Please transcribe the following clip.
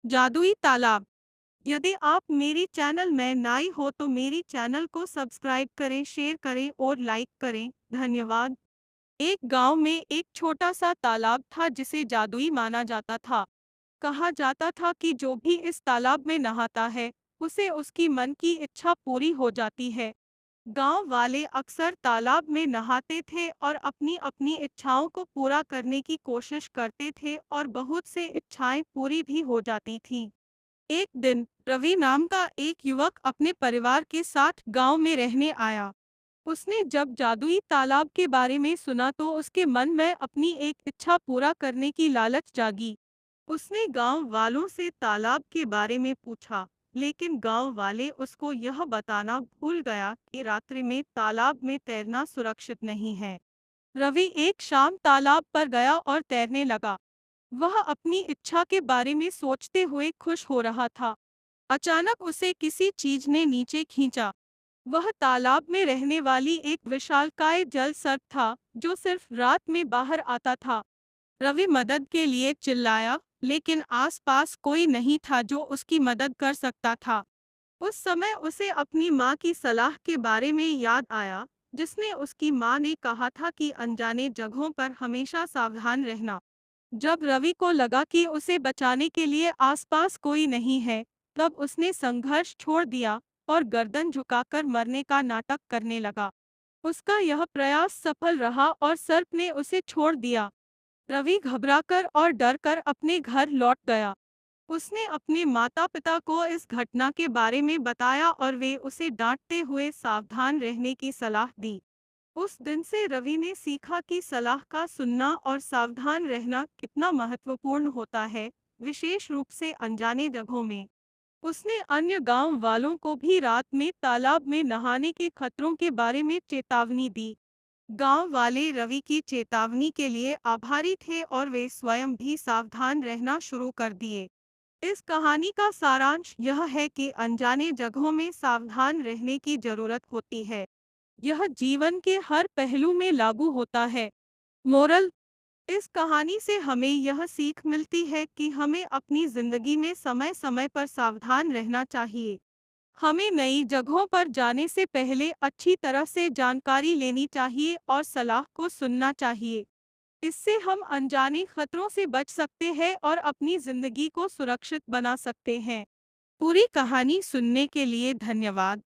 जादुई तालाब। यदि आप मेरी चैनल में नए हो तो मेरी चैनल को सब्सक्राइब करें, शेयर करें और लाइक करें। धन्यवाद। एक गांव में एक छोटा सा तालाब था जिसे जादुई माना जाता था। कहा जाता था कि जो भी इस तालाब में नहाता है, उसे उसकी मन की इच्छा पूरी हो जाती है। गांव वाले अक्सर तालाब में नहाते थे और अपनी अपनी इच्छाओं को पूरा करने की कोशिश करते थे और बहुत से इच्छाएं पूरी भी हो जाती थीं। एक दिन रवि नाम का एक युवक अपने परिवार के साथ गांव में रहने आया। उसने जब जादुई तालाब के बारे में सुना तो उसके मन में अपनी एक इच्छा पूरा करने की लालच जागी। उसने गांव वालों से तालाब के बारे में पूछा, लेकिन गांव वाले उसको यह बताना भूल गया कि रात्रि में तालाब में तैरना सुरक्षित नहीं है। रवि एक शाम तालाब पर गया और तैरने लगा। वह अपनी इच्छा के बारे में सोचते हुए खुश हो रहा था। अचानक उसे किसी चीज ने नीचे खींचा। वह तालाब में रहने वाली एक विशालकाय जल सर्प था, जो सिर्फ रात में बाहर आता था। रवि मदद के लिए चिल्लाया, लेकिन आसपास कोई नहीं था जो उसकी मदद कर सकता था। उस समय उसे अपनी माँ की सलाह के बारे में याद आया, जिसने उसकी माँ ने कहा था कि अनजाने जगहों पर हमेशा सावधान रहना। जब रवि को लगा कि उसे बचाने के लिए आसपास कोई नहीं है, तब उसने संघर्ष छोड़ दिया और गर्दन झुकाकर मरने का नाटक करने लगा। उसका यह प्रयास सफल रहा और सर्प ने उसे छोड़ दिया। रवि घबराकर और डरकर अपने घर लौट गया। उसने अपने माता-पिता को इस घटना के बारे में बताया और वे उसे डांटते हुए सावधान रहने की सलाह दी। उस दिन से रवि ने सीखा कि सलाह का सुनना और सावधान रहना कितना महत्वपूर्ण होता है, विशेष रूप से अनजाने जगहों में। उसने अन्य गांव वालों को भी रात में तालाब में नहाने के खतरों के बारे में चेतावनी दी। गांव वाले रवि की चेतावनी के लिए आभारी थे और वे स्वयं भी सावधान रहना शुरू कर दिए। इस कहानी का सारांश यह है कि अनजाने जगहों में सावधान रहने की जरूरत होती है। यह जीवन के हर पहलू में लागू होता है। मोरल: इस कहानी से हमें यह सीख मिलती है कि हमें अपनी जिंदगी में समय समय पर सावधान रहना चाहिए। हमें नई जगहों पर जाने से पहले अच्छी तरह से जानकारी लेनी चाहिए और सलाह को सुनना चाहिए। इससे हम अनजाने खतरों से बच सकते हैं और अपनी जिंदगी को सुरक्षित बना सकते हैं। पूरी कहानी सुनने के लिए धन्यवाद।